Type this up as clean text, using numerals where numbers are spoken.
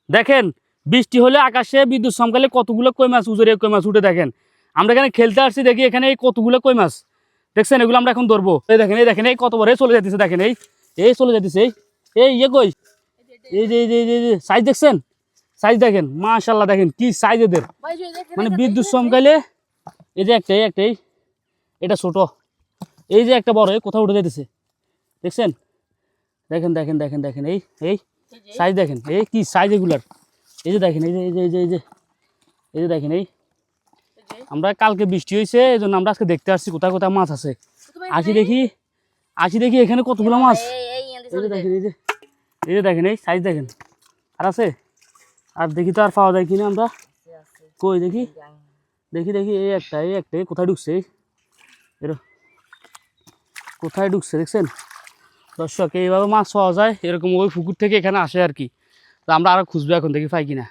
দেখেন বৃষ্টি হলে আকাশে বিদ্যুৎ চমকালে কতগুলো কই মাছ উজরে কই মাছ উঠে দেখেন। আমরা এখানে খেলতে আসছি দেখি এখানে এই কতগুলো কই মাছ দেখছেন, এগুলো আমরা এখন ধরবো। এই দেখেন এই কত বড় চলে যেতেছে, দেখেন এই চলে যেতেছে এই কই এই যে সাইজ দেখছেন, সাইজ দেখেন মাশাআল্লাহ, দেখেন কি সাইজ এদের, মানে বিদ্যুৎ চমকাইলে এই যে একটাই এটা ছোট, এই যে একটা বড় কোথাও উঠে যেতেছে দেখছেন, দেখেন এই সাইজ দেখেন, এই কি সাইজ এগুলার, এই যে দেখেন এই যে দেখেন আমরা কালকে বৃষ্টি হয়েছে এই জন্য আমরা আজকে দেখতে আসছি কোথায় কোথায় মাছ আছে। আসি দেখি এখানে কতগুলো মাছ, এই যে দেখেন এই সাইজ দেখেন, আর আছে আর দেখি তো আর পাওয়া যায় কিনা আমরা, কই দেখি এই একটা কোথায় ঢুকছে, কোথায় ঢুকছে দেখছেন দর্শক। এইভাবে মাছ পাওয়া যায় এরকম ওই পুকুর থেকে এখানে আসে আর কি। তো আমরা আরো খুঁজবো এখন দেখি পাই কিনা।